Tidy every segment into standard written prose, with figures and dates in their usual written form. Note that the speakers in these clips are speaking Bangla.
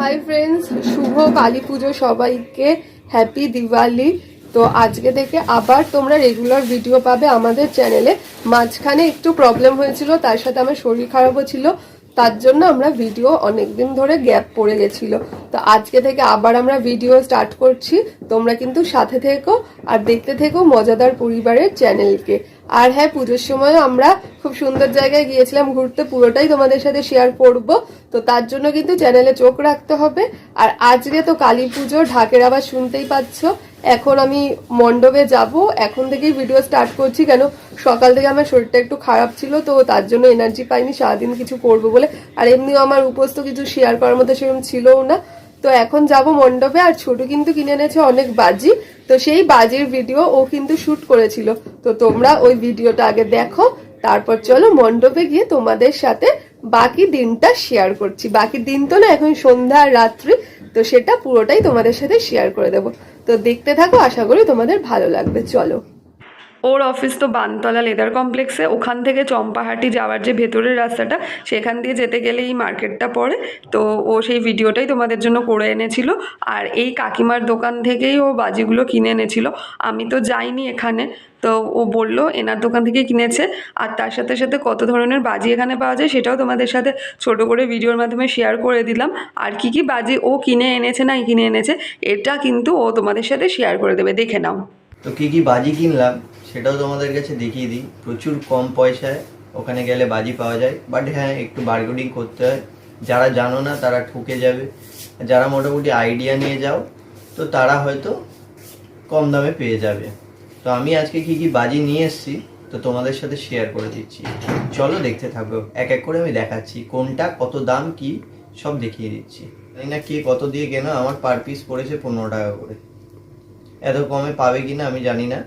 হাই ফ্রেন্ডস, শুভ কালী পুজো সবাইকে, হ্যাপি দিওয়ালি। তো আজকে থেকে আবার তোমরা রেগুলার ভিডিও পাবে আমাদের চ্যানেলে। মাঝখানে একটু প্রবলেম হয়েছিল, তার সাথে আমার শরীর খারাপও ছিল, তার জন্য আমরা ভিডিও অনেকদিন ধরে গ্যাপ পড়ে গেছিল। তো আজকে থেকে আবার আমরা ভিডিও স্টার্ট করছি। তোমরা কিন্তু সাথে থেকো আর দেখতে থেকো মজাদার পরিবারের চ্যানেলকে। আর হ্যাঁ, পুজোর সময় আমরা খুব সুন্দর জায়গায় গিয়েছিলাম ঘুরতে, পুরোটাই তোমাদের সাথে শেয়ার করব। তো তার জন্য কিন্তু চ্যানেলে চোখ রাখতে হবে। আর আজকে তো কালী পুজো, ঢাকের আবার শুনতেই পাচ্ছ। এখন আমি মণ্ডপে যাব, এখন থেকেই ভিডিও স্টার্ট করছি, কেন সকাল থেকে আমার শরীরটা একটু খারাপ ছিল, তো তার জন্য এনার্জি পাইনি সারাদিন কিছু করবো বলে। আর এমনিও আমার উপোস তো কিছু শেয়ার করার মতো সেরকম ছিলও না। তো এখন যাব মণ্ডপে। আর ছোট কিন্তু কিনে এনেছে অনেক বাজি, তো সেই বাজির ভিডিও ও কিন্তু শুট করেছিল। তো তোমরা ওই ভিডিওটা আগে দেখো, তারপর চলো মণ্ডপে গিয়ে তোমাদের সাথে বাকি দিনটা শেয়ার করছি। বাকি দিন তো না, এখন সন্ধ্যা আর রাত্রি, তো সেটা পুরোটাই তোমাদের সাথে শেয়ার করে দেবো। তো দেখতে থাকো, আশা করি তোমাদের ভালো লাগবে। চলো। ওর অফিস তো বানতলা লেদার কমপ্লেক্সে, ওখান থেকে চম্পাহাটি যাওয়ার যে ভেতরের রাস্তাটা, সেখান দিয়ে যেতে গেলে এই মার্কেটটা পড়ে। তো ও সেই ভিডিওটাই তোমাদের জন্য করে এনেছিল। আর এই কাকিমার দোকান থেকেই ও বাজিগুলো কিনে এনেছিল। আমি তো যাইনি এখানে, তো ও বলল এনার দোকান থেকে কিনেছে। আর তার সাথে সাথে কত ধরনের বাজি এখানে পাওয়া যায় সেটাও তোমাদের সাথে ছোট করে ভিডিওর মাধ্যমে শেয়ার করে দিলাম। আর কি কি বাজি ও কিনে এনেছে না কিনে এনেছে, এটা কিন্তু ও তোমাদের সাথে শেয়ার করে দেবে, দেখে নাও। তো কি বাজি কিনলাম সেটাও তোমাদের কাছে দেখিয়ে দিই। প্রচুর কম পয়সায় ওখানে গেলে বাজি পাওয়া যায়, বাট হ্যাঁ, একটু বার্গেনিং করতে হয়। যারা জানো না তারা ঠকে যাবে, যারা মোটামুটি আইডিয়া নিয়ে যাও তো তারা হয়তো কম দামে পেয়ে যাবে। তো আমি আজকে কি বাজি নিয়ে এসেছি তো তোমাদের সাথে শেয়ার করে দিচ্ছি। চলো দেখতে থাকো, এক এক করে আমি দেখাচ্ছি কোনটা কত দাম কি সব দেখিয়ে দিচ্ছি। জানি না কে কত দিয়ে কেন, আমার পার পিস পড়েছে 15 টাকা করে। এত কমে পাবে কিনা আমি জানি না,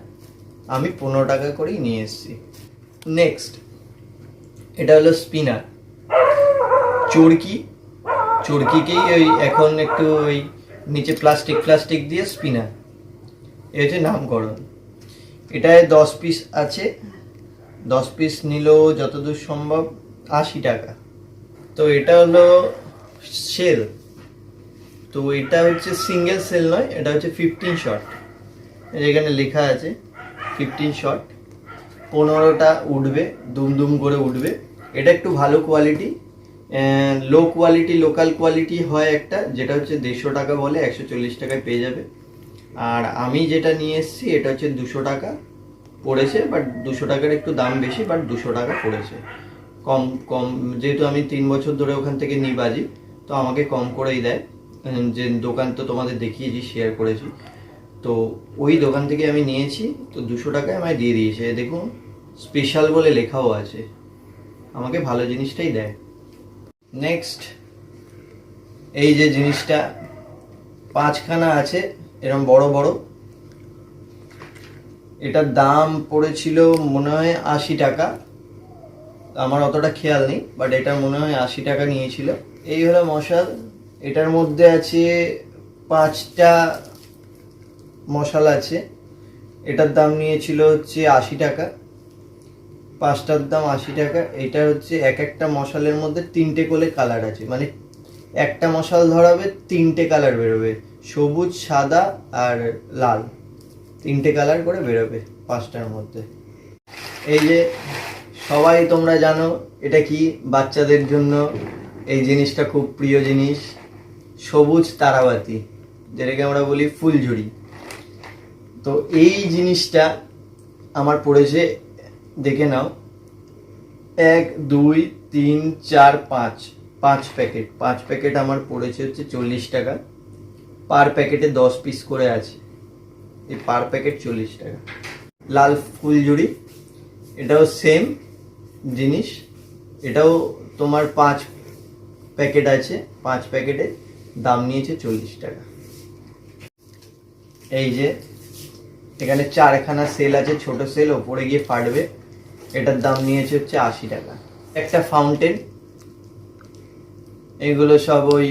আমি 15 টাকা করেই নিয়ে এসেছি। নেক্সট, এটা হলো স্পিনার, চরকিকেই ওই এখন একটু ওই নিচে প্লাস্টিক দিয়ে স্পিনার, এ হচ্ছে নামকরণ। এটায় 10 পিস আছে, 10 পিস নিল যতদূর সম্ভব 80 টাকা। তো এটা হলো সেল, তো এটা হচ্ছে সিঙ্গেল সেল নয়, এটা হচ্ছে 15 শট। এখানে লেখা আছে 15 শট, 15টা উঠবে, দুম করে উঠবে। এটা একটু ভালো quality, low quality local quality হয় একটা, যেটা হচ্ছে 150 টাকা বলে, 140 টাকায় পেয়ে যাবে। আর আমি যেটা নিয়ে এসেছি এটা হচ্ছে 200 টাকা পড়েছে, বাট 200 টাকার একটু দাম বেশি, বাট 200 টাকা পড়েছে। কম যেহেতু আমি 3 বছর ধরে ওখান থেকে নিই বাজি, তো আমাকে কম করেই দেয়। যে দোকান তো তোমাদের দেখিয়েছি, শেয়ার করেছি, তো ওই দোকান থেকে আমি নিয়েছি। তো 200 টাকায় আমায় দিয়ে দিয়েছে, দেখুন স্পেশাল বলে লেখাও আছে, আমাকে ভালো জিনিসটাই দেয়। নেক্সট, এই যে জিনিসটা 5খানা আছে এরকম বড় বড়, এটার দাম পড়েছিল মনে হয় 80 টাকা, আমার অতটা খেয়াল নেই, বাট এটা মনে হয় 80 টাকা নিয়েছিল। এই হলো মশাল, এটার মধ্যে আছে 5টা মশাল আছে। এটার দাম নিয়েছিল হচ্ছে 80 টাকা, 5টার দাম 80 টাকা। এটা হচ্ছে এক একটা মশালের মধ্যে 3টে করে কালার আছে, মানে একটা মশাল ধরাবে 3টে কালার বেরোবে, সবুজ, সাদা আর লাল, 3টে কালার করে বেরোবে 5টার মধ্যে। এই যে সবাই তোমরা জানো এটা কি, বাচ্চাদের জন্য এই জিনিসটা খুব প্রিয় জিনিস, সবুজ তারাবাতি, যেটাকে আমরা বলি ফুলঝুরি। তো এই জিনিসটা আমার পড়েছে, দেখে নাও, 1 2 3 4 5 প্যাকেট, 5 প্যাকেট আমার পড়েছে হচ্ছে 40 টাকা। পার প্যাকেটে 10 পিস করে আছে, এই পার প্যাকেট 40 টাকা। লাল ফুলঝুরি, এটাও সেম জিনিস, এটাও তোমার 5 প্যাকেট আছে, 5 প্যাকেটে দাম নিয়েছে 40 টাকা। এই যে এখানে 4খানা সেল আছে, ছোট সেল, ওপরে গিয়ে ফাটবে, এটার দাম নিয়েছে হচ্ছে 80 টাকা। একটা ফাউন্টেন, এগুলো সব ওই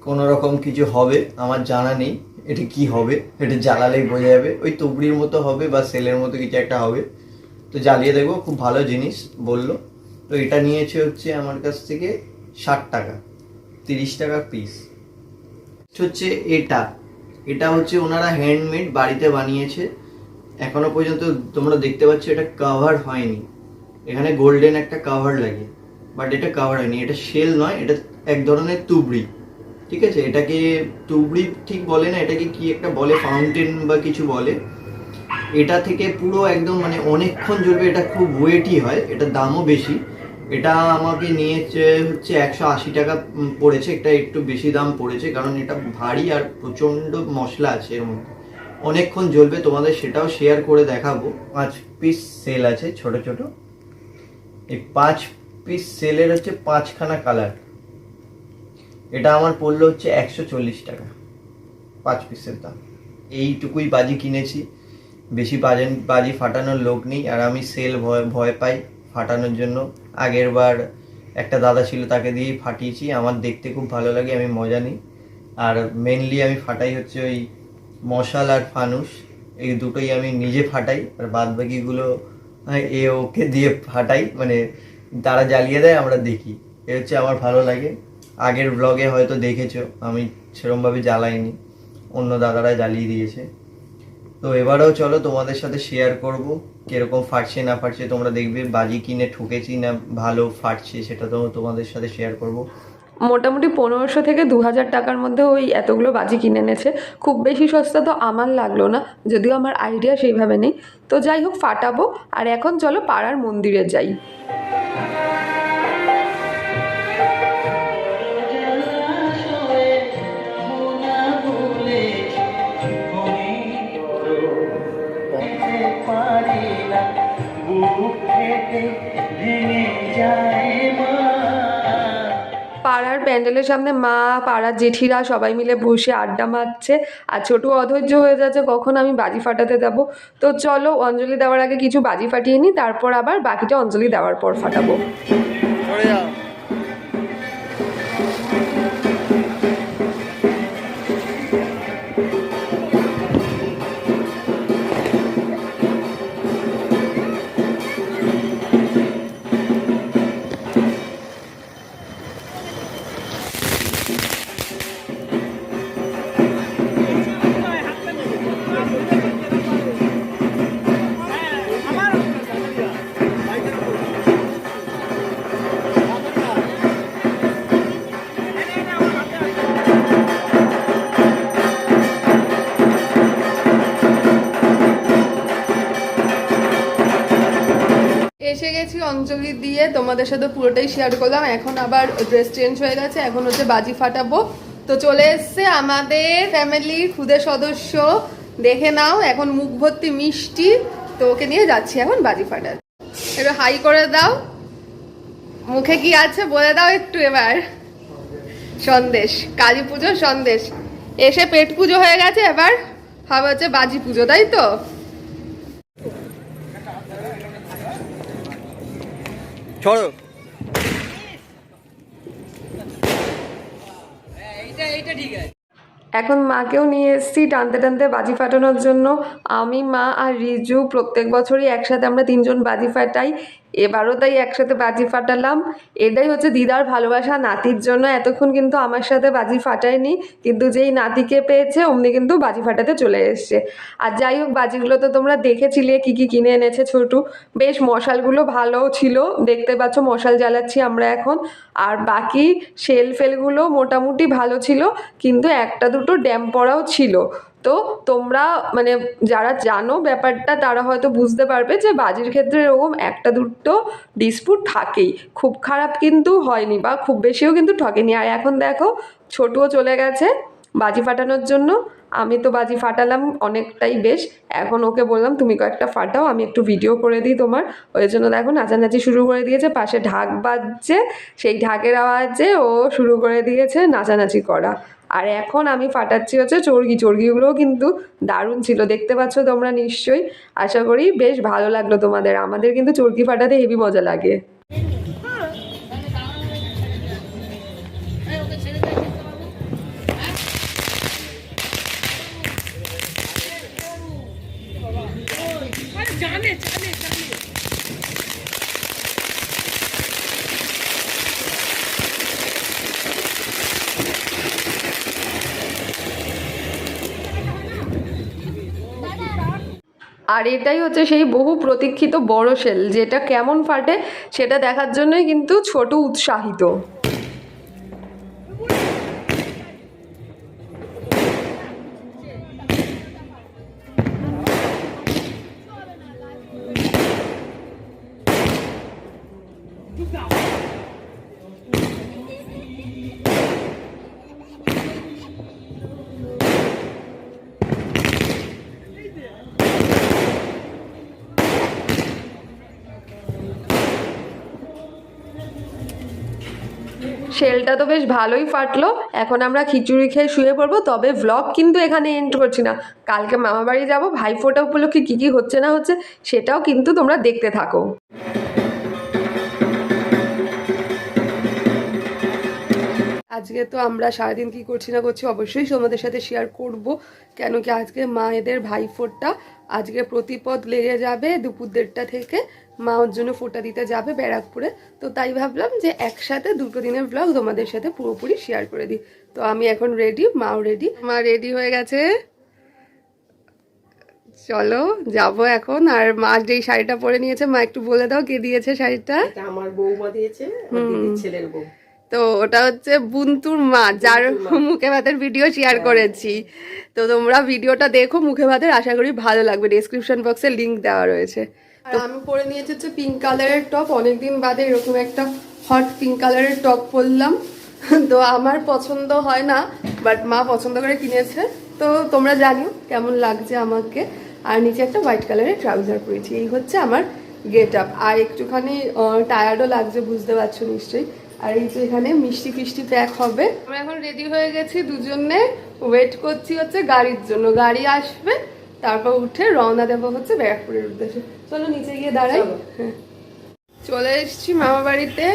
কোনো রকম কিছু হবে, আমার জানা নেই এটা কি হবে, এটা জ্বালালেই বোঝা যাবে, ওই তুবড়ির মতো হবে বা সেলের মতো কিছু একটা হবে। তো জ্বালিয়ে দেখবো, খুব ভালো জিনিস বললো। তো এটা নিয়েছে হচ্ছে আমার কাছ থেকে 60 টাকা। 30 টাকা পিস। হচ্ছে এটা হচ্ছে ওনারা হ্যান্ডমেড বাড়িতে বানিয়েছে। এখনো পর্যন্ত তোমরা দেখতে পাচ্ছ এটা কভার হয়নি, এখানে গোল্ডেন একটা কভার লাগে, বাট এটা কভার হয়নি। এটা শেল নয়, এটা এক ধরনের তুবড়ি, ঠিক আছে? এটাকে তুবড়ি ঠিক বলে না, এটাকে কি একটা বলে, ফাউন্টেন বা কিছু বলে। এটা থেকে পুরো একদম মানে অনেকক্ষণ জ্বলবে, এটা খুব ওয়েটই হয়, এটার দামও বেশি। এটা আমাকে নিয়েছে হচ্ছে 180 টাকা পড়েছে, এটা একটু বেশি দাম পড়েছে কারণ এটা ভারী আর প্রচণ্ড মশলা আছে এর মধ্যে, অনেকক্ষণ জ্বলবে। তোমাদের সেটাও শেয়ার করে দেখাবো। 5 পিস সেল আছে ছোট ছোট, এই 5 পিস সেলের হচ্ছে 5খানা কালার। এটা আমার পড়লো হচ্ছে 140 টাকা 5 পিসের দাম। এইটুকুই বাজি কিনেছি, বেশি বাজি ফাটানোর লোক নেই, আর আমি সেল ভয় পাই ফাটানোর জন্য। আগের বার একটা দাদা ছিল, তাকে দিয়েই ফাটিয়েছি, আমার দেখতে খুব ভালো লাগে, আমি মজা নিই। আর মেনলি আমি ফাটাই হচ্ছে ওই মশাল আর ফানুস, এই দুটোই আমি নিজে ফাটাই, আর বাদ বাকিগুলো ওকে দিয়ে ফাটাই, মানে তারা জ্বালিয়ে দেয়, আমরা দেখি। এ হচ্ছে আমার ভালো লাগে। আগের ব্লগে হয়তো দেখেছো আমি সেরমভাবে জ্বালাইনি, অন্য দাদারা জ্বালিয়ে দিয়েছে। তো এবারেও চলো তোমাদের সাথে শেয়ার করব কিরকম ফাটছে না ফাটছে। তোমরা দেখবে বাজি কিনে ঠকেছি না ভালো ফাটছে, সেটা তো তোমাদের সাথে শেয়ার করব। মোটামুটি 1500 থেকে 2000 টাকার মধ্যে ওই এতগুলো বাজি কিনে এনেছে। খুব বেশি সস্তা তো আমার লাগলো না, যদিও আমার আইডিয়া সেইভাবে নেই। তো যাই হোক, ফাটাবো। আর এখন চলো পাড়ার মন্দিরে যাই। পাড়ার প্যান্ডেলের সামনে মা, পাড়ার জেঠিরা সবাই মিলে বসে আড্ডা মারছে, আর ছোটু অধৈর্য হয়ে যাচ্ছে কখন আমি বাজি ফাটাতে যাব। তো চলো অঞ্জলি দেওয়ার আগে কিছু বাজি ফাটিয়ে নিই, তারপর আবার বাকিটা অঞ্জলি দেওয়ার পর ফাটাবো। এসে গেছি অঞ্জলি দিয়ে, তোমাদের সাথে পুরোটাই শেয়ার করলাম। এখন আবার ড্রেস চেঞ্জ হয়ে গেছে, এখন হচ্ছে বাজি ফাটাবো। তো চলে এসছে আমাদের ফ্যামিলির খুদে সদস্য, দেখে নাও, এখন মুখ ভর্তি মিষ্টি। তো ওকে নিয়ে যাচ্ছি এখন বাজি ফাটাতে। একটু হাই করে দাও, মুখে কি আছে বলে দাও একটু এবার। সন্দেশ, কালী পুজোর সন্দেশ। এসে পেট পুজো হয়ে গেছে, এবার হবে হচ্ছে বাজি পুজো, তাই তো? ছড়ো। এখন মাকেও নিয়ে এসেছি টানতে টানতে বাজি ফাটানোর জন্য। আমি, মা আর রিজু প্রত্যেক বছরই একসাথে আমরা 3জন বাজি ফাটাই। এবারও তাই একসাথে বাজি ফাটালাম। এটাই হচ্ছে দিদার ভালোবাসা নাতির জন্য। এতক্ষণ কিন্তু আমার সাথে বাজি ফাটায়নি, কিন্তু যেই নাতিকে পেয়েছে অমনি কিন্তু বাজি ফাটাতে চলে এসছে। আর যাই হোক, বাজিগুলো তো তোমরা দেখেছিলে কী কী কিনে এনেছে ছোটু। বেশ মশালগুলো ভালোও ছিল, দেখতে পাচ্ছ মশাল জ্বালাচ্ছি আমরা এখন। আর বাকি ফেলগুলো মোটামুটি ভালো ছিল, কিন্তু একটা দুটো ড্যাম পড়াও ছিল। তো তোমরা মানে যারা জানো ব্যাপারটা তারা হয়তো বুঝতে পারবে যে বাজির ক্ষেত্রে এরকম একটা দুটো ডিসপুট থাকেই। খুব খারাপ কিন্তু হয়নি, বা খুব বেশিও কিন্তু ঠকেনি। আর এখন দেখো ছোটুও চলে গেছে বাজি ফাটানোর জন্য। আমি তো বাজি ফাটালাম অনেকটাই বেশ, এখন ওকে বললাম তুমি কয়েকটা ফাটাও, আমি একটু ভিডিও করে দিই তোমার। ওই জন্য দেখো নাচানাচি শুরু করে দিয়েছে, পাশে ঢাক বাজছে, সেই ঢাকের আওয়াজে ও শুরু করে দিয়েছে নাচানাচি করা। আর এখন আমি ফাটাচ্ছি হচ্ছে চর্গিগুলোও কিন্তু দারুণ ছিল, দেখতে পাচ্ছ তোমরা নিশ্চয়ই। আশা করি বেশ ভালো লাগলো তোমাদের। আমাদের কিন্তু চর্গি ফাটাতে হেবি মজা লাগে। আর এটাই হচ্ছে সেই বহু প্রতীক্ষিত বড় শেল, যেটা কেমন ফাটে সেটা দেখার জন্যই কিন্তু ছোট উৎসাহিত। শেলটা তো বেশ ভালোই ফাটলো। এখন আমরা খিচুড়ি খেয়ে শুয়ে পড়বো। তবে ভ্লগ কিন্তু এখানে এন্ড করছি না, কালকে মামা বাড়ি যাবো, ভাইফোঁটা উপলক্ষে কী কী হচ্ছে না হচ্ছে সেটাও কিন্তু তোমরা দেখতে থাকো। আজকে তো আমরা সারাদিন কি করছি না করছি অবশ্যই তোমাদের সাথে শেয়ার করব, কেন কি আজকে মায়েদের ভাইফোঁটা, আজকে প্রতিপদ লেগে যাবে দুপুর 1:30 থেকে, মা ওর জন্য ফোঁটা দিতে যাবে ব্যারাকপুরে। তো তাই ভাবলাম যে একসাথে দুটো দিনের ব্লগ তোমাদের সাথে পুরোপুরি শেয়ার করে দিই। তো আমি এখন রেডি, মাও রেডি, মা রেডি হয়ে গেছে, চলো যাবো এখন। আর মা যেই শাড়িটা পরে নিয়েছে, মা একটু বলে দাও কে দিয়েছে শাড়িটা? আমার বৌমা দিয়েছে, আমার দিদির ছেলের বউ। তো ওটা হচ্ছে বুন্তুর মা, যার মুখে ভাতের ভিডিও শেয়ার করেছি। তো তোমরা ভিডিওটা দেখো মুখে ভাতের, আশা করি ভালো লাগবে, ডেসক্রিপশন বক্সে লিংক দেওয়া রয়েছে। তো আমি পরে নিয়েছি হচ্ছে পিঙ্ক কালারের টপ, অনেকদিন বাদে এরকম একটা হট পিঙ্ক কালারের টপ পরলাম। তো আমার পছন্দ হয় না, বাট মা পছন্দ করে কিনেছে, তো তোমরা জানিও কেমন লাগছে আমাকে। আর নিচে একটা হোয়াইট কালারের ট্রাউজার পরেছি, এই হচ্ছে আমার গেট আপ। আর একটুখানি টায়ার্ডও লাগছে, বুঝতে পারছো নিশ্চয়ই। আর এই যে এখানে মিষ্টি ফিষ্টি প্যাক হবে। আমরা এখন রেডি হয়ে গেছি, দুজনে ওয়েট করছি হচ্ছে গাড়ির জন্য, গাড়ি আসবে তারপর উঠে রওনা দেবো হচ্ছে ব্যারাকপুরের উদ্দেশ্যে। চলো নিচে গিয়ে দাঁড়াই। হ্যাঁ, চলে এসেছি মামা বাড়িতে,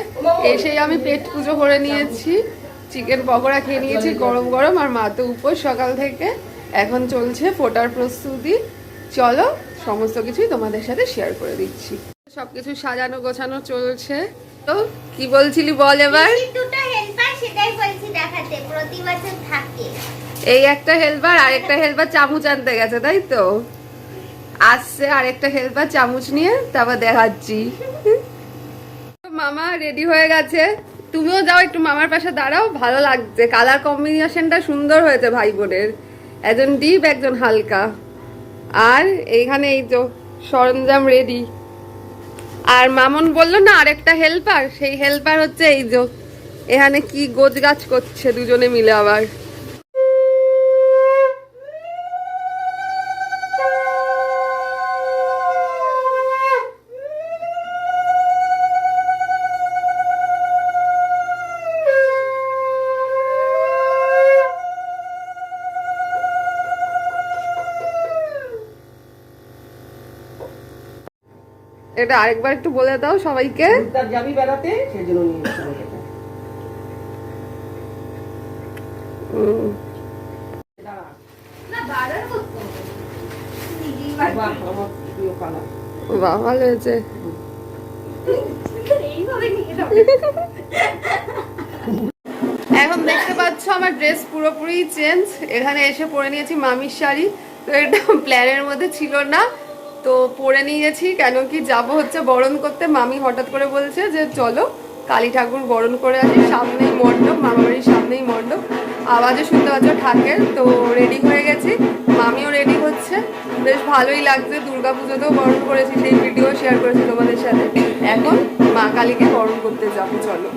এসেই আমি পেট পুজো করে নিয়েছি, চিকেন পকোড়া খেয়ে নিয়েছি গরম গরম। আর মা তো উপোস সকাল থেকে, এখন চলছে ফোটার প্রস্তুতি। চলো সমস্ত কিছুই তোমাদের সাথে শেয়ার করে দিচ্ছি। সবকিছু সাজানো গোছানো চলছে। তো কি বলছিলি বল এবার? দুটো হেল্পার, সেটাই বলছি দেখাতে, প্রতি বছর থাকে। এই একটা হেল্পার, আরেকটা হেল্পার চামচ আনতে গেছে, তাই তো? আসছে আরেকটা হেল্পার চামচ নিয়ে, তারপর দেখাচ্ছি। মামা রেডি হয়ে গেছে, তুমিও যাও একটু মামার পাশে দাঁড়াও, ভালো লাগছে, কালার কম্বিনেশনটা সুন্দর হয়েছে ভাই বোনের, একজন ডিপ একজন হালকা। আর এইখানে এই তো সরঞ্জাম রেডি। আর মামন বললো না আরেকটা হেল্পার, সেই হেল্পার হচ্ছে এই যে এখানে কি গোছ গাছ করছে দুজনে মিলে। আবার এটা আরেকবার একটু বলে দাও সবাইকে। তার যাবি বেড়াতে, সেই জন্য নিয়ে এসেছিল এটা। না বারবার করতে হবে। বাহ, আমার প্রিয় কালার। বাহ, ভালো হয়েছে। এইভাবে নিয়ে যাও। এখন দেখতে পাচ্ছ আমার ড্রেস পুরোপুরি চেঞ্জ, এখানে এসে পরে নিয়েছি মামির শাড়ি। তো এটা প্ল্যানের মধ্যে ছিল না, তো পরে নিয়েছি, কেন কি যাব হচ্ছে বরণ করতে। মামি হঠাৎ করে বলছে যে চলো কালী ঠাকুর বরণ করে আসি, সামনেই মণ্ডপ, মামাবাড়ির সামনেই মণ্ডপ, আওয়াজও শুনতে পাচ্ছ ঠাকের। তো রেডি হয়ে গেছি, মামিও রেডি হচ্ছে, বেশ ভালোই লাগছে। দুর্গাপুজোতেও বরণ করেছি, সেই ভিডিও শেয়ার করেছি তোমাদের সাথে। এখন মা কালীকে বরণ করতে যাবো, চলো।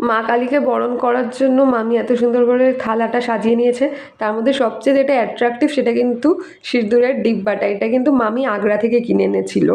মা কালীকে বরণ করার জন্য মামি এত সুন্দর করে থালাটা সাজিয়ে নিয়েছে। তার মধ্যে সবচেয়ে যেটা অ্যাট্রাকটিভ সেটা কিন্তু সিঁদুরের ডিব্বাটা, এটা কিন্তু মামি আগ্রা থেকে কিনে এনেছিল।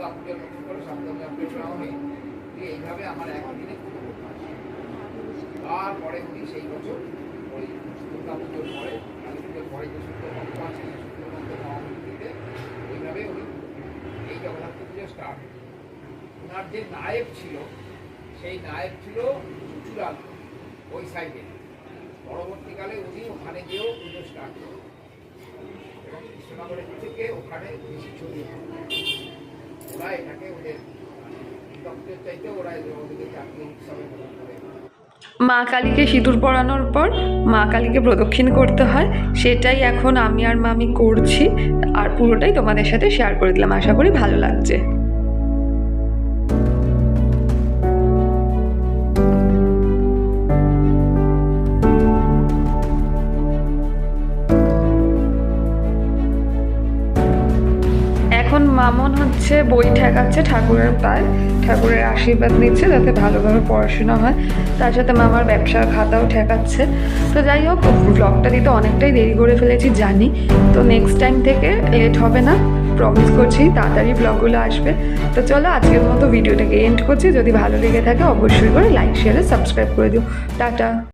দুর্গা পুজোর মতন করে সপ্তমী অব্দি শ্রাবণী এইভাবে আমার একদিনে পুজো করতে হয়। তারপরে উনি সেই বছর ওই দুর্গা পুজোর পরে কালী পুজোর পরে যে শুক্রপক্ষ আছে সেই শুক্রপক্ষ নবমীতে ওইভাবে উনি এই জগন্নাথ পুজো স্টার্ট। ওনার যে নায়ক ছিল সেই নায়ক ছিল চূড়ান্ত ওই সাইডে। পরবর্তীকালে উনি ওখানে গিয়েও পুজো স্টার্ট করেন এবং কৃষ্ণনগরের থেকে ওখানে বেশি ছড়িয়ে ওরা এটাকে ওদের দপ্তর চাইতে ওরা ওদেরকে জাতীয় উৎসবে পালন করে। মা কালীকে সিঁদুর পরানোর পর মা কালীকে প্রদক্ষিণ করতে হয়, সেটাই এখন আমি আর মামি করছি, আর পুরোটাই তোমাদের সাথে শেয়ার করে দিলাম। আশা করি ভালো লাগছে। এখন মামন হচ্ছে বই ঠেকাচ্ছে ঠাকুরের পায়ে, ঠাকুরের আশীর্বাদ নিচ্ছে যাতে ভালোভাবে পড়াশোনা হয়। তার সাথে মামার ব্যবসার খাতাও ঠেকাচ্ছে। তো যাই হোক, ব্লগটা দিতে অনেকটাই দেরি করে ফেলেছি জানি, তো নেক্সট টাইম থেকে লেট হবে না, প্রমিস করছি তাড়াতাড়ি ব্লগগুলো আসবে। তো চলো আজকের মতো ভিডিওটাকে এন্ড করছি। যদি ভালো লেগে থাকে অবশ্যই করে লাইক শেয়ার সাবস্ক্রাইব করে দিও। টাটা।